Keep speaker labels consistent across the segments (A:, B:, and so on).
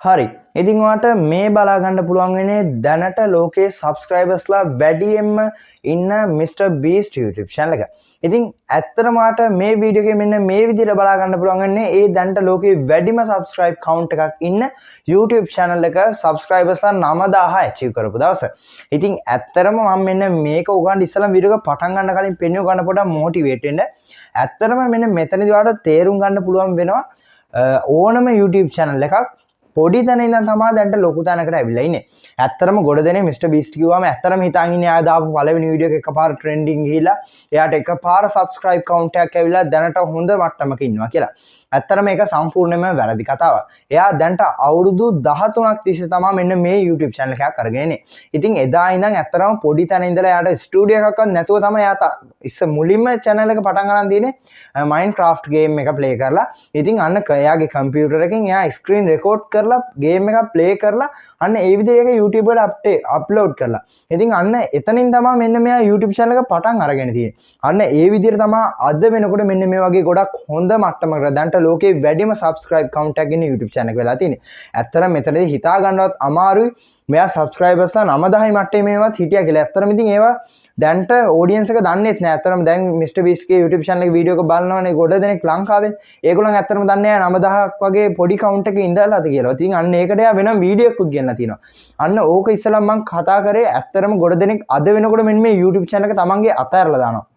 A: හරි. ඉතින් ඔයාලට මේ බලා ගන්න පුළුවන් වෙන්නේ දැනට ලෝකේ සබ්ස්ක්‍රයිබර්ස්ලා වැඩියෙන්ම ඉන්න Mr Beast YouTube channel එක. ඉතින් ඇත්තටම ඔයාලට මේ වීඩියෝ එකේ මෙන්න මේ විදිහට බලා ගන්න පුළුවන් වෙන්නේ ඒ දැනට ලෝකේ වැඩිම subscribe count එකක් ඉන්න YouTube channel එක subscribersලා 9000 achieve කරපු දවස. ඉතින් ඇත්තටම මම මෙන්න මේක උගන්න ඉස්සලා වීඩියෝ එක පටන් ගන්න කලින් පෙන්වුව ගන්න පොඩක් මොටිවේට් වෙන්න. ඇත්තටම මෙන්න මෙතනදී ඔයාලට තේරුම් ගන්න පුළුවන් වෙනවා ඕනම YouTube channel එකක් පොඩි තැන ඉඳන් තමයි දැන්ට ලොකු තැනකට ඇවිල්ලා ඉන්නේ. ඇත්තටම ගොඩ දෙනේ මිස්ටර් බීස්ට් කිව්වම ඇත්තටම හිතාගෙන ඉන්නේ ආය දාපු පළවෙනි වීඩියෝ එක එකපාර ට්‍රෙන්ඩින් ගිහිලා එයාට එකපාර සබ්ස්ක්‍රයිබ් කවුන්ට් එකක් ඇවිල්ලා දැනට හොඳ මට්ටමක ඉන්නවා කියලා. ඇත්තටම මේක සම්පූර්ණයෙන්ම වැරදි කතාවක්. එයා දැන්ට අවුරුදු 13ක් තිස්සේ තමයි මෙන්න මේ YouTube channel එකක් අරගෙන ඉන්නේ. ඉතින් එදා ඉඳන් ඇත්තටම පොඩි තැන ඉඳලා එයාට ස්ටුඩියෝ එකක්වත් නැතුව තමයි එයා මුලින්ම channel එක පටන් ගන්න තියෙන්නේ Minecraft game එක play කරලා. ඉතින් අන්න එයාගේ කම්පියුටර් එකකින් එයා screen record කරලා game එකක් play කරලා අන්න ඒ විදිහට YouTube එකට අප්ලෝඩ් කරලා. ඉතින් අන්න එතනින් තමයි මෙන්න මෙයා YouTube channel එක පටන් අරගෙන තියෙන්නේ. අන්න ඒ විදිහට තමයි අද වෙනකොට මෙන්න මේ වගේ ගොඩක් හොඳ මට්ටමකට දැන්ට ලෝකේ වැඩිම subscribe count එකක් ඉන්න YouTube channel එක වෙලා තියෙන්නේ. ඇත්තටම මෙතනදී හිතා ගන්නවත් අමාරුයි මෙයා subscribersලා 9000යි මට්ටමේවත් හිටියා කියලා. ඇත්තටම ඉතින් ඒවා දැන්ට audience එක දන්නේත් නෑ. ඇත්තටම දැන් Mr Beast ගේ YouTube channel එකේ වීඩියෝ එක බලනවනේ ගොඩ දෙනෙක් ලංකාවේ. ඒගොල්ලන් ඇත්තටම දන්නේ නෑ 9000ක් වගේ පොඩි count එකක ඉඳලාද කියලා. ඉතින් අන්න ඒකට එයා වෙනම වීඩියෝ එකක් ගෙනලා තිනවා. අන්න ඕක ඉස්සෙල්ලා මම කතා කරේ ඇත්තටම ගොඩ දෙනෙක් අද වෙනකොට මෙන්න මේ YouTube channel එක තමන්ගේ අතහැරලා දානවා.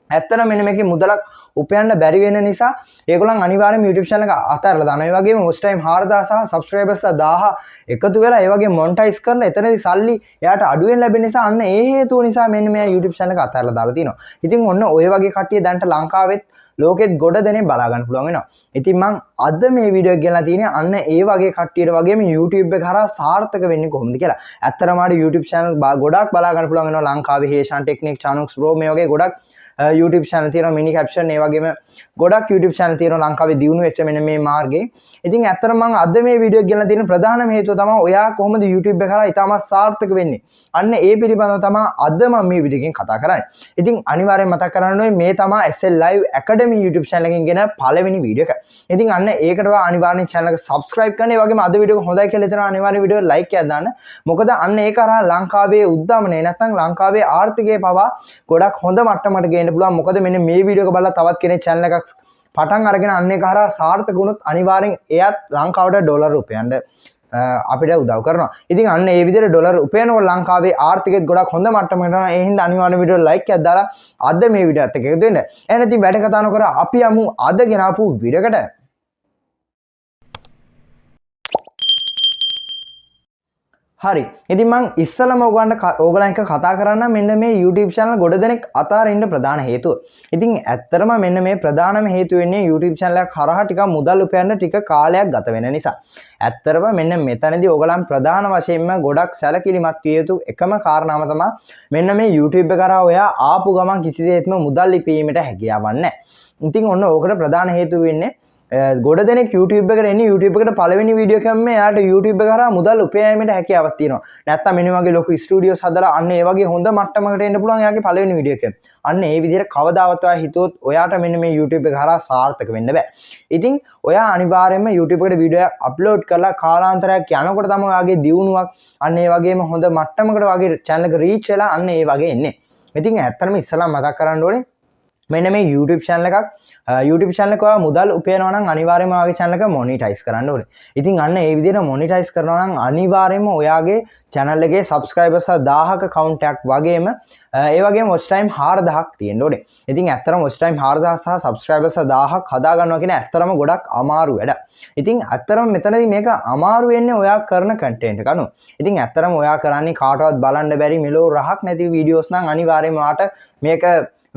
A: ඇත්තටම මෙන්න මේකේ මුදලක් උපයන්න බැරි වෙන නිසා ඒගොල්ලන් අනිවාර්යයෙන්ම YouTube channel එක අතහැරලා දානවා. ඒ වගේම watch time 4000 සහ subscribers 1000 එකතු වෙලා ඒ වගේ monetize කරලා එතනදී සල්ලි එයාට අඩුවෙන් ලැබෙන නිසා අන්න ඒ හේතුව නිසා මෙන්න මෙයා YouTube channel එක අතහැරලා දාලා තිනවා. ඉතින් ඔන්න ඔය වගේ කට්ටිය දැන්ට ලංකාවෙත් ලෝකෙත් ගොඩ දෙනේ බලා ගන්න පුළුවන් වෙනවා. ඉතින් මම අද මේ වීඩියෝ එක ගෙනලා තියෙන්නේ අන්න ඒ වගේ කට්ටියට වගේම YouTube එක හරහා සාර්ථක වෙන්නේ කොහොමද කියලා. ඇත්තටම ආඩ YouTube channel ගොඩක් බලා ගන්න පුළුවන් වෙනවා ලංකාවේ හේෂාන් ටෙක්නික් චානුක්ස් බ්‍රෝ මේ වගේ ගොඩක් YouTube channel තියෙනවා මිනි කැප්ෂන් ඒ වගේම ගොඩක් YouTube channel තියෙනවා ලංකාවේ දියුණු වෙච්ච මෙන්න මේ මාර්ගේ. ඉතින් ඇත්තටම මම අද මේ වීඩියෝ එක ගෙනලා තියෙන ප්‍රධානම හේතුව තමයි ඔයා කොහොමද YouTube එක කරා ඉතාමත් සාර්ථක වෙන්නේ. අන්න ඒ පිළිබඳව තමයි අද මම මේ වීඩියෝ එකෙන් කතා කරන්නේ. ඉතින් අනිවාර්යෙන් මතක් කරගන්න ඕනේ මේ තමයි SL Live Academy YouTube channel එකෙන් ගෙන පළවෙනි වීඩියෝ එක. ඉතින් අන්න ඒකට ඔයා අනිවාර්යෙන් channel එක subscribe කරන්න. ඒ වගේම අද වීඩියෝ එක හොඳයි කියලා හිතනවා අනිවාර්යෙන් වීඩියෝ එක like එකක් දාන්න. මොකද අන්න ඒක කරා ලංකාවේ උද්දමනය නැත්නම් ලංකාවේ ආර්ථිකය පවා ගොඩක් හොඳ මට්ටමකට ගේන්න පුළුවන්. මොකද මෙන්න මේ වීඩියෝ එක බලලා තවත් කෙනෙක් channel එකක් පටන් අරගෙන අන්න ඒක හරහා සාර්ථක වුණොත් අනිවාර්යෙන් එයත් ලංකාවට ඩොලර් උපයන්න අපිට උදව් කරනවා. ඉතින් අන්න ඒ විදිහට ඩොලර් උපයනකොට ලංකාවේ ආර්ථිකෙත් ගොඩක් හොඳ මට්ටමකට යනවා. ඒ හින්දා අනිවාර්යෙන් වීඩියෝ like එකක් දාලා අද මේ වීඩියෝත් එක්ක එකතු වෙන්න. එහෙනම් ඉතින් වැඩ කතා නොකර අපි යමු අද ගෙනාපු වීඩියෝ එකට. හරි. ඉතින් මම ඉස්සලම ඕගලන් එක්ක කතා කරන්න මෙන්න මේ YouTube channel ගොඩ දෙනෙක් අතාරින්න ප්‍රධාන හේතුව. ඉතින් ඇත්තටම මෙන්න මේ ප්‍රධානම හේතුව වෙන්නේ YouTube channel එක හරහා ටිකක් මුදල් උපයන්න ටික කාලයක් ගත වෙන නිසා. ඇත්තටම මෙන්න මෙතනදී ඕගලන් ප්‍රධාන වශයෙන්ම ගොඩක් සැලකිලිමත් විය යුතු එකම කාරණාව තමයි මෙන්න මේ YouTube එක කරා ඔයා ආපු ගමන් කිසිසේත්ම මුදල් ලිපීමට හැකියාවක් නැහැ. ඉතින් ඔන්න ඕකට ප්‍රධාන හේතුව වෙන්නේ ගොඩ දෙනෙක් YouTube එකට එන්නේ YouTube එකට පළවෙනි වීඩියෝ එකම එයාට YouTube එක කරා මුදල් උපයීමේ හැකියාවක් තියෙනවා. නැත්තම් මෙන්න වගේ ලොකු ස්ටුඩියෝස් හදලා අන්න ඒ වගේ හොඳ මට්ටමකට එන්න පුළුවන් එයාගේ පළවෙනි වීඩියෝ එකෙන්. අන්න ඒ විදිහට කවදාවත් ඔයා හිතුවොත් ඔයාට මෙන්න මේ YouTube එක කරා සාර්ථක වෙන්න බෑ. ඉතින් ඔයා අනිවාර්යයෙන්ම YouTube එකට වීඩියෝ එකක් අප්ලෝඩ් කරලා කාලාන්තරයක් යනකොට තමයි ඔයාගේ දියුණුවක් අන්න ඒ වගේම හොඳ මට්ටමකට ඔයාගේ channel එක reach වෙලා අන්න ඒ වගේ එන්නේ. ඉතින් ඇත්තටම ඉස්සලා මතක් කරන්න ඕනේ මෙන්න මේ YouTube channel එකක් YouTube channel එක ඔයා මුදල් උපයනවා නම් අනිවාර්යයෙන්ම ඔයාගේ channel එක monetize කරන්න ඕනේ. ඉතින් අන්න ඒ විදිහට monetize කරනවා නම් අනිවාර්යයෙන්ම ඔයාගේ channel එකේ subscribers 1000ක count එකක් වගේම ඒ වගේම watch time 4000ක් තියෙන්න ඕනේ. ඉතින් ඇත්තටම watch time 4000 සහ subscribers 1000ක් හදා ගන්නවා කියන ඇත්තටම ගොඩක් අමාරු වැඩ. ඉතින් ඇත්තටම මෙතනදී මේක අමාරු වෙන්නේ ඔයා කරන content එක අනුව. ඉතින් ඇත්තටම ඔයා කරන්නේ කාටවත් බලන්න බැරි මෙලෝ රහක් නැති videos නම් අනිවාර්යයෙන්ම ඔයාට මේක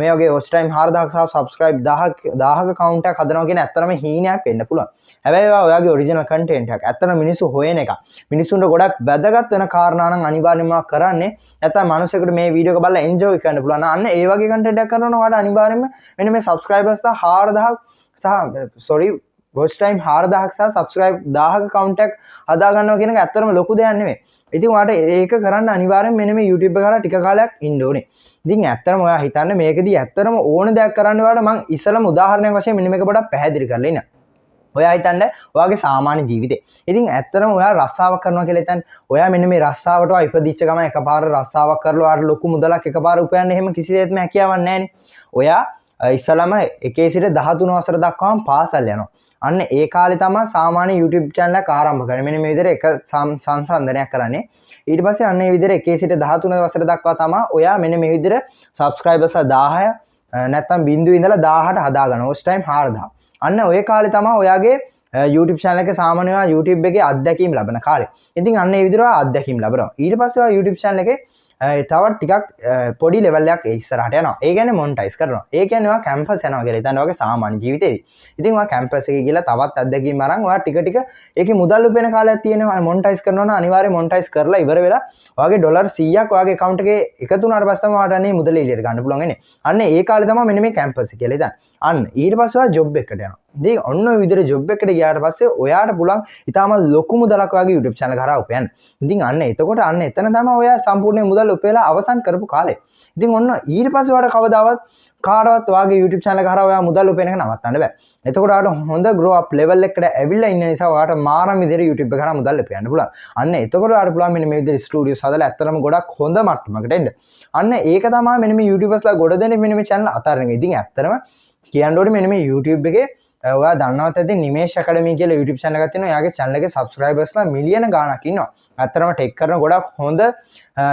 A: මේ වගේ watch time 4000ක් සහ subscribe 1000ක count එකක් හදනවා කියන ඇත්තටම හීනයක් වෙන්න පුළුවන්. හැබැයි ඔයාගේ original content එකක් ඇත්තටම මිනිස්සු හොයන එක. මිනිස්සුන්ට ගොඩක් වැදගත් වෙන කාරණා නම් අනිවාර්යයෙන්ම කරන්නේ. නැත්නම් මිනිස්සුන්ට මේ වීඩියෝ එක බලලා enjoy කරන්න පුළුවන්. අන්න ඒ වගේ content එකක් කරනවා නම් ඔයාට අනිවාර්යයෙන්ම මෙන්න මේ subscribers 4000ක් සහ watch time 4000ක් සහ subscribe 1000ක count එකක් හදා ගන්නවා කියන එක ඇත්තටම ලොකු දෙයක් නෙමෙයි. ඉතින් ඔයාට ඒක කරන්න අනිවාර්යයෙන් මෙන්න මේ YouTube එක කරා ටික කාලයක් ඉන්න ඕනේ. ඉතින් ඇත්තටම ඔයා හිතන්නේ මේකදී ඇත්තටම ඕන දෙයක් කරන්න ඔයාලට මම ඉස්සලම උදාහරණයක් වශයෙන් මෙන්න මේක පොඩක් පැහැදිලි කරලා ඉන්න. ඔයා හිතන්න ඔයාගේ සාමාන්‍ය ජීවිතේ. ඉතින් ඇත්තටම ඔයා රස්සාවක් කරනවා කියලා හිතන්න. ඔයා මෙන්න මේ රස්සාවට ඉපදිච්ච ගමන් එකපාර රස්සාවක් කරලා ඔයාට ලොකු මුදලක් එකපාර උපයන්න එහෙම කිසිසේත්ම හැකියාවක් නැහැ නේ. ඔයා ඉස්සලම 1 සිට 13 වසර දක්වාම පාසල් යනවා. අන්න ඒ කාලේ තමයි සාමාන්‍ය YouTube channel එකක් ආරම්භ කරන්නේ. මෙන්න මේ විදිහට එක සංසන්දනයක් කරන්නේ. ඊට පස්සේ අන්න ඒ විදිහට 1 සිට 13 වසර දක්වා තමයි ඔයා මෙන්න මේ විදිහට subscribers 10 නැත්තම් බිංදුව ඉඳලා 1000ට හදා ගන්න. ඕස් ටයිම් 4000. අන්න ඔය කාලේ තමයි ඔයාගේ YouTube channel එකේ සාමාන්‍යව YouTube එකේ අත්දැකීම් ලබන කාලේ. ඉතින් අන්න ඒ විදිහට අත්දැකීම් ලැබනවා. ඊට පස්සේ ඔයා YouTube channel එකේ තවත් ටිකක් පොඩි ලෙවල් එකක් ඉස්සරහට යනවා. ඒ කියන්නේ මොනිටයිස් කරනවා. ඒ කියන්නේ ඔයා කැම්පස් යනවා කියලා හිතන්න ඔයාගේ සාමාන්‍ය ජීවිතේදී. ඉතින් ඔයා කැම්පස් එකේ ගිහලා තවත් අත්දැකීම් අරන් ඔයා ටික ටික ඒකේ මුදල් උපයන කාලයක් තියෙනවා. මොනිටයිස් කරනවා නම් අනිවාර්යයෙන් මොනිටයිස් කරලා ඉවර වෙලා ඔයාගේ ඩොලර් 100ක් ඔයාගේ account එකේ එකතු වුණාට පස්සේ තමයි ඔයාට අනේ මුදල එළියට ගන්න පුළුවන් වෙන්නේ. අන්න ඒ කාලේ තමයි මෙන්න මේ කැම්පස් එක කියලා හිතන්න. අන්න ඊට පස්සේ ඔයා ජොබ් එකකට යනවා. ඉතින් ඔන්න ඔය විදිහට ජොබ් එකකට ගියාට පස්සේ ඔයාට පුළුවන් ඉතාලම ලොකු මුදලක් ඔයාගේ YouTube channel කරා උපයන්න. ඉතින් අන්න එතකොට අන්න එතන තමයි ඔයා සම්පූර්ණ මුදල් උපයලා අවසන් කරපු කාලේ. ඉතින් ඔන්න ඊට පස්සේ ඔයාට කවදාවත් කාටවත් ඔයාගේ YouTube channel කරා ඔයා මුදල් උපයන එක නවත්තන්න බෑ. එතකොට ඔයාට හොඳ grow up level එකකට ඇවිල්ලා ඉන්න නිසා ඔයාට මාරම් විදිහට YouTube එක කරා මුදල් උපයන්න පුළුවන්. අන්න එතකොට ඔයාට පුළුවන් මෙන්න මේ විදිහට ස්ටුඩියෝස් හදලා ඇත්තටම ගොඩක් හොඳ මට්ටමකට එන්න. අන්න ඒක තමයි මෙන්න මේ YouTubers ලා ගොඩ දෙනෙක් මෙන්න මේ channel අතාරින එක. ඉතින් ඇත්තටම කියන්න ඕනේ මෙන්න මේ YouTube එකේ ඔයා දන්නවත් ඇති නිමේෂ් ඇකඩමි කියලා YouTube channel එකක් තියෙනවා. එයාගේ channel එකේ subscribers ලා මිලියන ගාණක් ඉන්නවා. ඇත්තටම ටෙක් කරන ගොඩක් හොඳ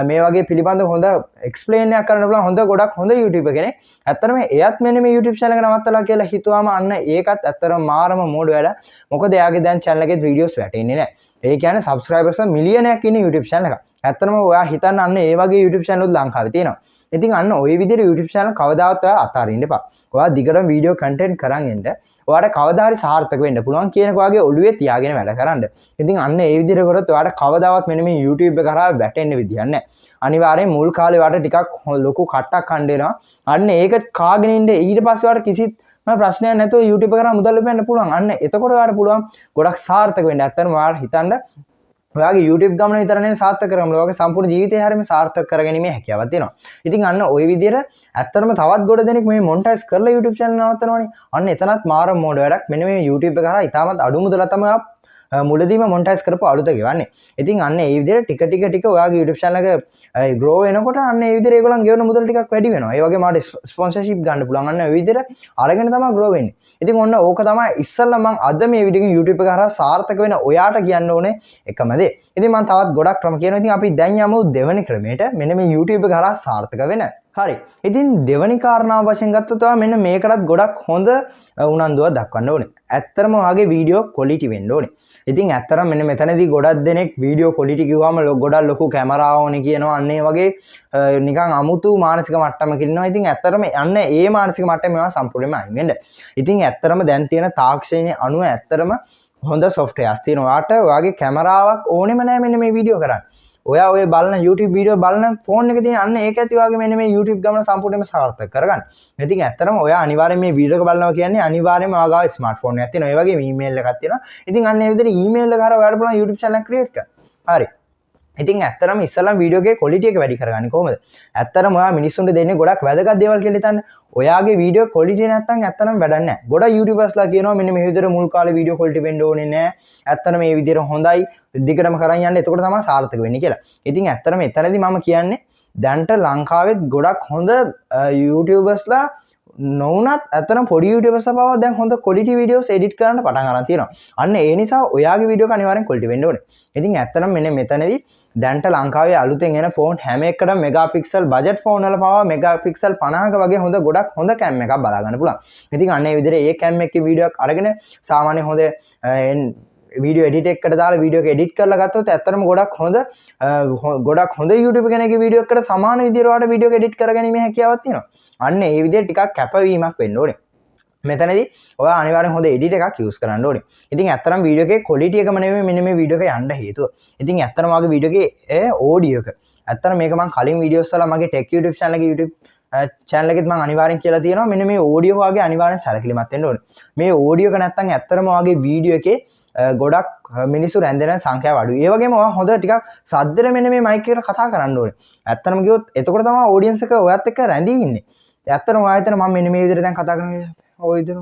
A: මේ වගේ පිළිබඳ හොඳ එක්ස්ප්ලේන් එකක් කරන්න පුළුවන් හොඳ ගොඩක් හොඳ YouTuber කෙනෙක්. ඇත්තටම එයාත් මෙන්න මේ YouTube channel එක නවත්තලා කියලා හිතුවාම අන්න ඒකත් ඇත්තටම මාරම මෝඩ වැඩ. මොකද එයාගේ දැන් channel එකේ වීඩියෝස් වැටෙන්නේ නැහැ. ඒ කියන්නේ subscribers ලා මිලියනයක් ඉන්න YouTube channel එකක්. ඇත්තටම ඔයා හිතන්න අන්න ඒ වගේ YouTube channel උත් ලංකාවේ තියෙනවා. ඉතින් අන්න ওই විදිහට YouTube channel කවදාවත් ඔයා අතාරින්න එපා. ඔයා දිගටම වීඩියෝ content කරන් එන්න. ඔයාට කවදා හරි සාර්ථක වෙන්න පුළුවන් කියන ඔයාගේ ඔළුවේ තියාගෙන වැඩ කරන්න. ඉතින් අන්න ඒ විදිහට කරොත් ඔයාට කවදාවත් මෙන්න මේ YouTube එක කරා වැටෙන්න විදියක් නැහැ. අනිවාර්යෙන් මුල් කාලේ ඔයාට ටිකක් ලොකු කට්ටක් හම්බ වෙනවා. අන්න ඒක කාගෙන ඉන්න ඊට පස්සේ ඔයාට කිසිත් ප්‍රශ්නයක් නැතුව YouTube කරා මුදල් ලබන්න පුළුවන්. අන්න එතකොට ඔයාට පුළුවන් ගොඩක් සාර්ථක වෙන්න. ඇත්තටම ඔයාලා හිතන්න ඔයාගේ YouTube ගමන විතර නෙමෙයි සාර්ථක කරගන්න. ඔයාගේ සම්පූර්ණ ජීවිතය හැරෙම සාර්ථක කරගැනීමේ හැකියාවක් තියෙනවා. ඉතින් අන්න ওই විදිහට ඇත්තටම තවත් ගොඩ දෙනෙක් මේ මොනිටයිස් කරලා YouTube channel නවත්තනවනේ. අන්න එතනත් මාරම මෝඩ වැඩක්. මෙන්න මේ YouTube එක කරා ඉතාමත් අඩු මුදලක් තමයි මුලදීම මොනිටයිස් කරපු අලුත ගෙවන්නේ. ඉතින් අන්න ඒ විදිහට ටික ටික ඔයාගේ YouTube channel එක grow වෙනකොට අන්න ඒ විදිහට ඒගොල්ලන් ගෙවන මුදල් ටිකක් වැඩි වෙනවා. ඒ වගේම ආට sponsorship ගන්න පුළුවන්. අන්න ඒ විදිහට අරගෙන තමයි grow වෙන්නේ. ඉතින් ඔන්න ඕක තමයි ඉස්සල්ලා මම අද මේ වීඩියෝ එකෙන් YouTube එක හරහා සාර්ථක වෙන ඔයාට කියන්න ඕනේ එකම දේ. ඉතින් මම තවත් ගොඩක් ක්‍රම කියනවා. ඉතින් අපි දැන් යමු දෙවෙනි ක්‍රමයට. මෙන්න මේ YouTube එක හරහා සාර්ථක වෙන. හරි. ඉතින් දෙවෙනි කාරණාව වශයෙන් ගත්තොත් ඔයා මෙන්න මේකටත් ගොඩක් හොඳ උනන්දුවක් දක්වන්න ඕනේ. ඇත්තටම ඔයාගේ වීඩියෝ quality වෙන්න ඕනේ. ඉතින් ඇත්තටම මෙන්න මෙතනදී ගොඩක් දෙනෙක් වීඩියෝ quality කිව්වම ගොඩක් ලොකු කැමරා ඕනේ කියනවා. අන්න ඒ වගේ නිකන් අමුතු මානසික මට්ටමක ඉන්නවා. ඉතින් ඇත්තටම අන්න ඒ මානසික මට්ටම මේවා සම්පූර්ණයෙන්ම අයින් වෙන්න. ඉතින් ඇත්තටම දැන් තියෙන තාක්ෂණයේ අනුව ඇත්තටම හොඳ softwares තියෙනවා. ඔයාට ඔයාගේ කැමරාවක් ඕනෙම නැහැ මෙන්න මේ වීඩියෝ කරන්න. ඔයා ඔය බලන YouTube වීඩියෝ බලන ෆෝන් එකේ තියෙන අන්න ඒක ඇති වගේ මෙන්න මේ YouTube ගමන සම්පූර්ණයෙන්ම සාර්ථක කරගන්න. ඉතින් ඇත්තටම ඔයා අනිවාර්යෙන් මේ වීඩියෝ එක බලනවා කියන්නේ අනිවාර්යෙන්ම ඔයාගාව ස්මාර්ට්ෆෝන් එකක් තියෙනවා. ඒ වගේම ඊමේල් එකක් තියෙනවා. ඉතින් අන්න ඒ විදිහට ඊමේල් එක හරහා ඔයාලා පුළුවන් YouTube channel create කරන්න. හරි. ඉතින් ඇත්තටම ඉස්සෙල්ලා වීඩියෝ එකේ quality එක වැඩි කරගන්නේ කොහොමද? ඇත්තටම ඔයා මිනිස්සුන්ට දෙන්නේ ගොඩක් වැදගත් දේවල් කියලා හිතන්න. ඔයාගේ වීඩියෝ quality නැත්තම් ඇත්තටම වැඩක් නැහැ. ගොඩක් YouTubersලා කියනවා මෙන්න මේ විදිහට මුල් කාලේ වීඩියෝ quality වෙන්න ඕනේ නැහැ. ඇත්තටම මේ විදිහට හොඳයි දිගටම කරන් යන්න. එතකොට තමයි සාර්ථක වෙන්නේ කියලා. ඉතින් ඇත්තටම එතනදී මම කියන්නේ දැන්ට ලංකාවෙත් ගොඩක් හොඳ YouTubersලා නොවුනත් ඇත්තටම පොඩි YouTubersලා පවා දැන් හොඳ quality videos edit කරන්න පටන් ගන්න තියෙනවා. අන්න ඒ නිසා ඔයාගේ වීඩියෝ එක අනිවාර්යෙන් quality වෙන්න ඕනේ. ඉතින් ඇත්තටම මෙන්න මෙතනදී දැන්ට ලංකාවේ අලුතෙන් එන ෆෝන් හැම එකකටම මෙගාපික්සල් බජට් ෆෝන් වල පවා මෙගාපික්සල් 50ක වගේ ගොඩක් හොඳ කැම් එකක් බලා ගන්න පුළුවන්. ඉතින් අන්න ඒ විදිහට ඒ කැම් එකේ වීඩියෝ එකක් අරගෙන සාමාන්‍ය හොඳ වීඩියෝ එඩිට් එකකට දාලා වීඩියෝ එක එඩිට් කරලා ගත්තොත් ඇත්තටම ගොඩක් හොඳ YouTube කෙනෙක්ගේ වීඩියෝ එකකට සමාන විදිහට ඔයාලට වීඩියෝ එක එඩිට් කරගැනීමේ හැකියාවක් තියෙනවා. අන්න ඒ විදිහට ටිකක් කැපවීමක් වෙන්න ඕනේ. මෙතනදී ඔයා අනිවාර්යෙන් හොඳ එඩිට් එකක් යූස් කරන්න ඕනේ. ඉතින් ඇත්තටම වීඩියෝ එකේ quality එකම නෙමෙයි මෙන්න මේ වීඩියෝ එක යන්න හේතුව. ඉතින් ඇත්තටම වගේ වීඩියෝ එකේ ඔඩියෝ එක. ඇත්තටම මේක මම කලින් වීඩියෝස් වල මගේ ටෙක් YouTube channel එකේ YouTube channel එකෙත් මම අනිවාර්යෙන් කියලා තියෙනවා මෙන්න මේ ඔඩියෝ වගේ අනිවාර්යෙන් සැලකිලිමත් වෙන්න ඕනේ. මේ ඔඩියෝ එක නැත්තම් ඇත්තටම වගේ වීඩියෝ එකේ ගොඩක් මිනිස්සු රැඳෙන සංඛ්‍යාව අඩුයි. ඒ වගේම ඔයා හොඳ ටිකක් සද්දෙට මෙන්න මේ මයික් එකට කතා කරන්න ඕනේ. ඇත්තටම කිව්වොත් එතකොට තමයි ඔඩියන්ස් එක ඔයත් එක්ක රැඳී ඉන්නේ. ඇත්තටම ඔයා හිතන මම මෙන්න මේ විදිහට දැන් කතා කරනවා ඔය විදිහට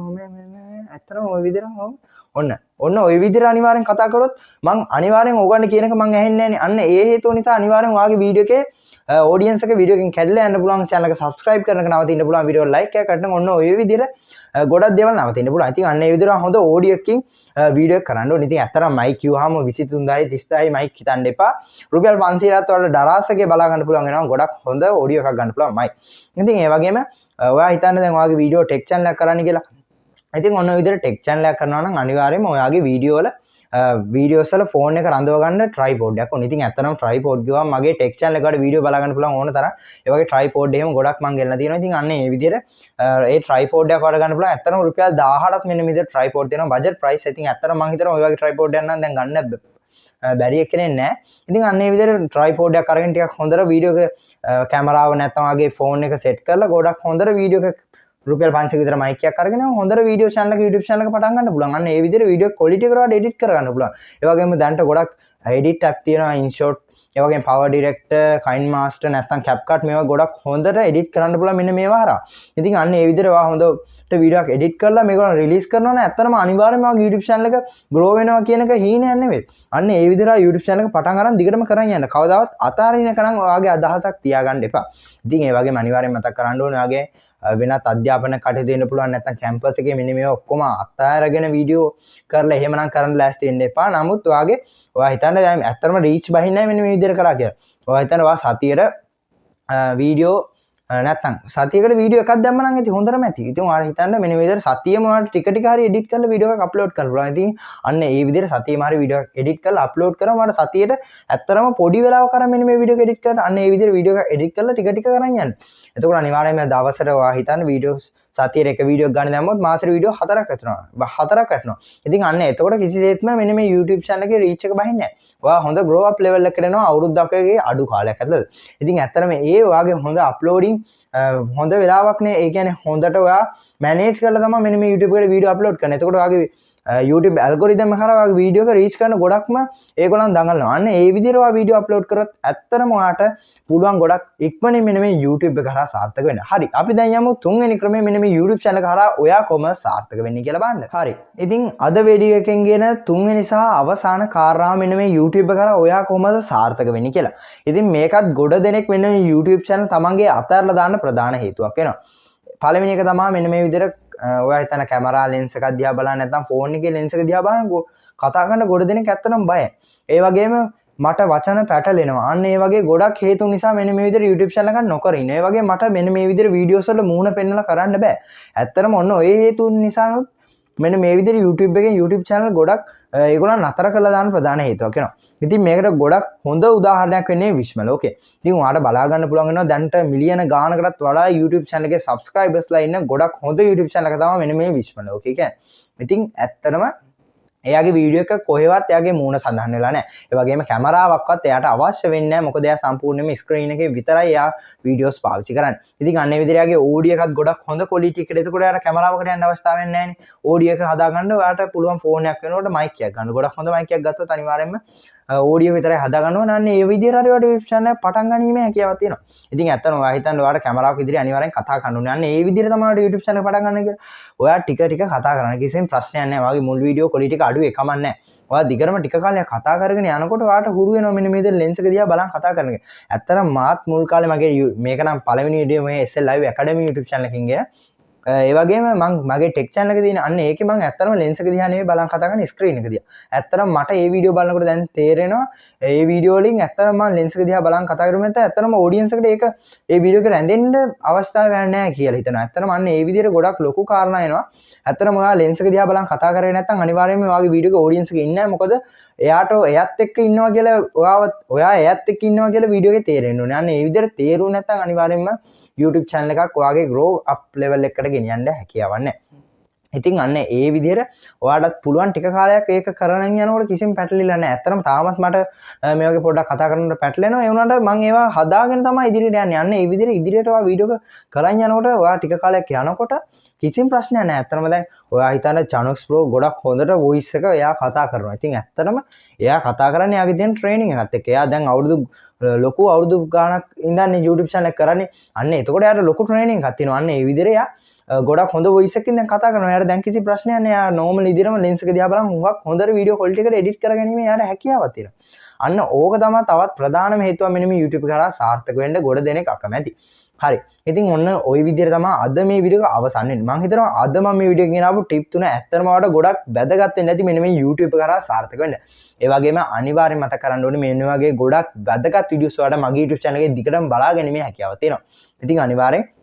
A: ඇත්තටම ඔය විදිහට ඔන්න ඔය විදිහට අනිවාර්යෙන් කතා කරොත් මං අනිවාර්යෙන් ඕගොල්ලන් කියන එක මං ඇහෙන්නේ නැහැ නේ. අන්න ඒ හේතුව නිසා අනිවාර්යෙන් ඔයාගේ වීඩියෝ එකේ audience එක වීඩියෝ එකෙන් කැඩලා යන්න පුළුවන්. channel එක subscribe කරනක නවතින්න පුළුවන්. වීඩියෝ like එකක් කරන්න ඔන්න ඔය විදිහට ගොඩක් දේවල් නවතින්න පුළුවන්. ඉතින් අන්න ඒ විදිහට හොඳ audio එකකින් වීඩියෝ එක කරන්න ඕනේ. ඉතින් ඇත්තටම mic කිව්වහම 23000 30000 mic හිතන්න එපා. රුපියල් 500ක් වල දරාසකේ බලා ගන්න පුළුවන් වෙනවා. ගොඩක් හොඳ audio එකක් ගන්න පුළුවන් mic. ඉතින් ඒ වගේම ඔයා හිතන්න දැන් ඔයාගේ වීඩියෝ ටෙක් channel එකක් කරන්න කියලා. ඉතින් ඔන්න ඔය විදිහට ටෙක් channel එකක් කරනවා නම් අනිවාර්යයෙන්ම ඔයාගේ වීඩියෝ වල වීඩියෝස් වල ෆෝන් එක රඳව ගන්න tripod එකක් ඕනේ. ඉතින් ඇත්තටම tripod ගියාම මගේ ටෙක් channel එකට වීඩියෝ බලා ගන්න පුළුවන් ඕන තරම්. ඒ වගේ tripod එහෙම ගොඩක් මම ගෙලලා තියෙනවා. ඉතින් අන්න ඒ විදිහට ඒ tripod එක වඩ ගන්න පුළුවන්. ඇත්තටම රුපියල් 18ක් මෙන්න මේ විදිහට tripod තියෙනවා. budget price. ඉතින් ඇත්තටම මම හිතනවා ඔය වගේ tripod එකක් නම් දැන් ගන්න බැරි එකනේ නැහැ. ඉතින් අන්න ඒ විදිහට tripod එකක් අරගෙන ටිකක් හොඳට වීඩියෝ එක කැමරාව නැත්නම් වගේ ෆෝන් එක සෙට් කරලා ගොඩක් හොඳට වීඩියෝ එකක් රුපියල් 500ක විතර mic එකක් අරගෙන හොඳට වීඩියෝ channel එක YouTube channel එක පටන් ගන්න පුළුවන්. අන්න ඒ විදිහට වීඩියෝ quality එකට වඩා edit කර ගන්න පුළුවන්. ඒ වගේම දැන්ට ගොඩක් edit app තියෙනවා InShot, ඒ වගේම Power Director, KineMaster නැත්නම් CapCut මේවා ගොඩක් හොඳට edit කරන්න පුළුවන් මෙන්න මේවා හරහා. ඉතින් අන්න ඒ විදිහට ඔයා හොඳට වීඩියෝ එකක් edit කරලා මේක release කරනවා නම් ඇත්තටම අනිවාර්යයෙන්ම ඔයාගේ YouTube channel එක grow වෙනවා කියන එක හීනයක් නෙවෙයි. අන්න ඒ විදිහට YouTube channel එක පටන් ගන්න දිගටම කරන් යන්න. කවදාවත් අතාරින්න එක නම් ඔයාගේ අදහසක් තියාගන්න එපා. ඉතින් ඒ වගේම අනිවාර්යයෙන් මතක් කරන්න ඕනේ ඔයාගේ වෙනත් අධ්‍යාපන කටයුතු වෙන්න පුළුවන් නැත්නම් කැම්පස් එකේ මෙන්න මේවා ඔක්කොම අත්හැරගෙන වීඩියෝ කරලා එහෙමනම් කරන්න ලෑස්ති වෙන්න එපා. නමුත් ඔයා හිතන්න දැන් ඇත්තටම රීච් බහින්නේ නැහැ මෙන්න මේ විදිහට කරා කියලා. ඔයා හිතන්න ඔයා සතියට වීඩියෝ නැත්නම් සතියකට වීඩියෝ එකක් දැම්ම නම් ඉතින් හොඳටම ඇති. ඉතින් ඔයාලා හිතන්න මෙන්න මේ විදිහට සතියෙම ඔයාලා ටික ටික හරි එඩිට් කරලා වීඩියෝ එකක් අප්ලෝඩ් කරන්න පුළුවන්. ඉතින් අන්න ඒ විදිහට සතියෙම හරි වීඩියෝ එකක් එඩිට් කරලා අප්ලෝඩ් කරාම ඔයාලා සතියට ඇත්තටම පොඩි වෙලාවක් කරන් මෙන්න මේ වීඩියෝ එක එඩිට් කරලා අන්න ඒ විදිහට වීඩියෝ එකක් එඩිට් කරලා ටික ටික කරන් යන්න. එතකොට අනිවාර්යයෙන්ම දවසට ඔයා හිතන්න වීඩියෝස් සතියේ එක වීඩියෝ ගන්න දැම්මොත් මාසෙට වීඩියෝ 4ක් ඇතුනවා 4ක් ඇතුනවා. ඉතින් අන්න එතකොට කිසිසේත්ම මෙන්න මේ YouTube channel එකේ reach එක බහින්නේ නැහැ. ඔයා හොඳ grow up level එකකට එනවා අවුරුද්දකගේ අඩු කාලයක් ඇතුළත. ඉතින් ඇත්තටම ඒ ඔයාගේ හොඳ uploading හොඳ වෙලාවක්නේ. ඒ කියන්නේ හොඳට ඔයා manage කරලා තමයි මෙන්න මේ YouTube එකට වීඩියෝ අප්ලෝඩ් කරන්නේ. එතකොට ඔයාගේ YouTube algorithm එක කරා ඔයාගේ වීඩියෝ එක reach කරන ගොඩක්ම ඒගොල්ලන් දඟලනවා. අන්න ඒ විදිහට ඔයා වීඩියෝ අප්ලෝඩ් කරොත් ඇත්තටම ඔයාට පුළුවන් ගොඩක් ඉක්මනින් මෙන්න මේ YouTube එක කරා සාර්ථක වෙන්න. හරි. අපි දැන් යමු තුන්වෙනි ක්‍රමය මෙන්න මේ YouTube channel එක කරා ඔයා කොහොමද සාර්ථක වෙන්නේ කියලා බලන්න. හරි. ඉතින් අද වීඩියෝ එකෙන් ගෙන තුන්වෙනි සහ අවසාන කාරණාව මෙන්න මේ YouTube එක කරා ඔයා කොහොමද සාර්ථක වෙන්නේ කියලා. ඉතින් මේකත් ගොඩ දෙනෙක් මෙන්න මේ YouTube channel තමන්ගේ අතහැරලා දාන්න ප්‍රධාන හේතුවක් වෙනවා. පළවෙනි එක තමයි මෙන්න මේ විදිහට ඔයා හිතන කැමරා ලෙන්ස් එකක් දිහා බලන්න නැත්නම් ෆෝන් එකේ ලෙන්ස් එක දිහා බලන්න කතා කරන ගොඩ දෙනෙක් ඇත්තටම බයයි. ඒ වගේම මට වචන පැටලෙනවා. අන්න ඒ වගේ ගොඩක් හේතු නිසා මෙන්න මේ විදිහට YouTube channel එකක් නොකර ඉන්න. ඒ වගේ මට මෙන්න මේ විදිහට වීඩියෝස් වල මූණ පෙන්වලා කරන්න බෑ. ඇත්තටම ඔන්න ඔය හේතුන් නිසා මෙන්න මේ විදිහට YouTube එකෙන් YouTube channel ගොඩක් ඒගොල්ලන් නතර කරලා දාන ප්‍රධාන හේතුවක් වෙනවා. ඉතින් මේකට ගොඩක් හොඳ උදාහරණයක් වෙන්නේ විශ්මල. ඕකේ. ඉතින් ඔයාලට බලා ගන්න පුළුවන් වෙනවා දැන්ට මිලියන ගානකටත් වඩා YouTube channel එකේ subscribersලා ඉන්න ගොඩක් හොඳ YouTube channel එක තමයි මෙන්න මේ විශ්මල. ඕකේ කියන්නේ. ඉතින් ඇත්තටම එයාගේ වීඩියෝ එක කොහෙවත් එයාගේ මූණ සඳහන් වෙලා නැහැ. ඒ වගේම කැමරාවක්වත් එයාට අවශ්‍ය වෙන්නේ නැහැ. මොකද එයා සම්පූර්ණයෙන්ම ස්ක්‍රීන් එකේ විතරයි එයා වීඩියෝස් පාවිච්චි කරන්නේ. ඉතින් අන්න ඒ විදිහට එයාගේ ඔඩියෝ එකත් ගොඩක් හොඳ ක්වොලිටි එකකට. එතකොට එයාට කැමරාවකට යන්න අවස්ථාවක් නැහැ නේ. ඔඩියෝ එක හදාගන්න ඔයාට පුළුවන් ෆෝන් එකක් වෙනකොට මයික් එකක් ගන්න. ගොඩක් හොඳ මයික් එකක් ගත්තොත් අනිවාර්යයෙන්ම ඔඩියෝ විතරයි හදාගන්න ඕන. අන්න ඒ විදිහට හරි ඔයාලට YouTube channel එක පටන් ගැනීමේ හැකියාවක් තියෙනවා. ඉතින් ඇත්තටම ඔයා හිතන්න ඔයාලට කැමරාවක් ඉදිරියේ අනිවාර්යෙන් කතා කරන්න ඕනේ. අන්න ඒ විදිහට තමයි ඔයාලට YouTube channel එක පටන් ගන්න කියලා. ඔයා ටික ටික කතා කරන්න. කිසිම ප්‍රශ්නයක් නැහැ. ඔයාගේ මුල් වීඩියෝ ක්වොලිටි එක අඩු එකම නැහැ. ඔයා දිගටම ටික කාලයක් කතා කරගෙන යනකොට ඔයාට හුරු වෙනවා මෙන්න මේ විදිහට ලෙන්ස් එක දිහා බලන් කතා කරන එක. ඇත්තටම මාත් මුල් කාලේ මගේ මේක නම් පළවෙනි වීඩියෝ මේ SL Live Academy YouTube channel එකකින් ගෙන ඒ වගේම මගේ ටෙක් channel එක තියෙන අන්න ඒකේ මම ඇත්තටම ලෙන්ස් එක දිහා නෙවෙයි බලන් කතා කරන්නේ ස්ක්‍රීන් එක දිහා. ඇත්තටම මට මේ වීඩියෝ බලනකොට දැන් තේරෙනවා මේ වීඩියෝ වලින් ඇත්තටම මම ලෙන්ස් එක දිහා බලන් කතා කරුම නැත්නම් ඇත්තටම ඔඩියන්ස් එකට ඒක මේ වීඩියෝ එක රැඳෙන්න අවස්ථාවක් නැහැ කියලා හිතනවා. ඇත්තටම අන්න මේ විදිහට ගොඩක් ලොකු කාරණා එනවා. ඇත්තටම ඔයා ලෙන්ස් එක දිහා බලන් කතා කරේ නැත්නම් අනිවාර්යයෙන්ම ඔයාගේ වීඩියෝ එක ඔඩියන්ස් එක ඉන්නේ නැහැ. මොකද එයාට එයත් එක්ක ඉන්නවා කියලා ඔයා එයත් එක්ක ඉන්නවා කියලා වීඩියෝ එකේ තේරෙන්න ඕනේ. අන්න මේ විදිහට තේරුනේ නැත්නම් අනිවාර්යයෙන්ම YouTube channel එකක් ඔයාගේ grow up level එකකට ගෙනියන්න හැකියාවක් නැහැ. ඉතින් අන්න ඒ විදිහට ඔයාටත් පුළුවන් ටික කාලයක් ඒක කරගෙන යනකොට කිසිම පැටලිලා නැහැ. ඇත්තටම තාමත් මට මේ වගේ පොඩ්ඩක් කතා කරනකොට පැටලෙනවා. ඒ වුණාට මම ඒවා හදාගෙන තමයි ඉදිරියට යන්නේ. අන්න ඒ විදිහට ඉදිරියට ඔයා වීඩියෝ කරන් යනකොට ඔයා ටික කාලයක් යනකොට කිසිම ප්‍රශ්නයක් නැහැ. ඇත්තටම දැන් ඔයා හිතන Chanox Pro ගොඩක් හොඳට voice එක එයා කතා කරනවා. ඉතින් ඇත්තටම එයා කතා කරන්නේ එයාගේ තියෙන ට්‍රේනින් එකත් එක්ක. එයා දැන් ලොකු අවුරුදු ගාණක් ඉඳන් YouTube channel එක කරන්නේ. අන්න එතකොට එයාට ලොකු ට්‍රේනින් එකක් තියෙනවා. අන්න ඒ විදිහට එයා ගොඩක් හොඳ වොයිස් එකකින් දැන් කතා කරනවා. එයාට දැන් කිසි ප්‍රශ්නයක් නෑ. එයා නෝමල් විදිහටම ලෙන්ස් එක දිහා බලන් හුඟක් හොඳට වීඩියෝ ක්වොලිටි එකට එඩිට් කරගැනීමේ එයාට හැකියාවක් තියෙනවා. අන්න ඕක තමයි තවත් ප්‍රධානම හේතුව මෙන්න මේ YouTube කරා සාර්ථක වෙන්න ගොඩ දෙනෙක් අකමැති. හරි. ඉතින් ඔන්න ওই විදිහට තමයි අද මේ වීඩියෝ එක අවසන් වෙන්නේ. මම හිතනවා අද මම මේ වීඩියෝ එකකින් ආපු ටිප් තුන ඇත්තටම ඔයාලට ගොඩක් වැදගත් වෙන්න ඇති මෙන්න මේ YouTube කරා සාර්ථක වෙන්න. ඒ වගේම අනිවාර්යෙන් මතක කරගන්න ඕනේ මෙන්න වගේ ගොඩක් වැදගත් වීඩියෝස් ඔයාලට මගේ YouTube channel එකේ දිගටම බලා ගැනීමේ හැකියාව තියෙනවා. ඉතින් අනිවාර්යෙන්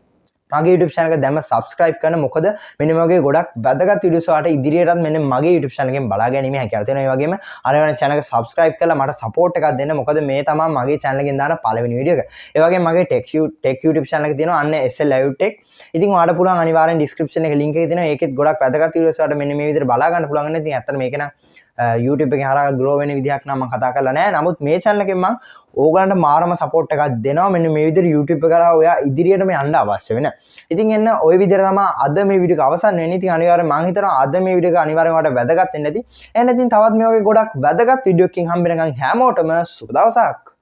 A: මගේ YouTube channel එක දැම්ම subscribe කරන්න. මොකද මෙන්න මේ වගේ ගොඩක් වැදගත් වීඩියෝස් ඔයාලට ඉදිරියටත් මෙන්න මගේ YouTube channel එකෙන් බලා ගැනීමේ හැකියාව තියෙනවා. ඒ වගේම අනිවාර්යෙන් channel එක subscribe කරලා මට support එකක් දෙන්න. මොකද මේ තමයි මගේ channel එකෙන් දාන පළවෙනි වීඩියෝ එක. ඒ වගේම මගේ tech YouTube channel එක තියෙනවා. අන්න SL Live Tech. ඉතින් ඔයාලට පුළුවන් අනිවාර්යෙන් description එකේ link එක තියෙනවා. ඒකෙත් ගොඩක් වැදගත් වීඩියෝස් ඔයාලට මෙන්න මේ විදිහට බලා ගන්න පුළුවන් වෙනවා. ඉතින් ඇත්තට මේක නම් YouTube එකේ හරහා grow වෙන විදිහක් නම් මම කතා කරලා නැහැ. නමුත් මේ channel එකෙන් මම ඕගලන්ට මාරම support එකක් දෙනවා. මෙන්න මේ විදිහට YouTube එක කරා ඔයා ඉදිරියටම යන්න අවශ්‍ය වෙන. ඉතින් එන්න ওই විදිහට තමයි අද මේ වීඩියෝ එක අවසන් වෙන්නේ. ඉතින් අනිවාර්යෙන් මම හිතනවා අද මේ වීඩියෝ එක අනිවාර්යෙන් ඔයාලට වැදගත් වෙන්න ඇති. එහෙනම් ඉතින් තවත් මේ වගේ ගොඩක් වැදගත් වීඩියෝ එකකින් හම්බ වෙනකන් හැමෝටම සුබ දවසක්.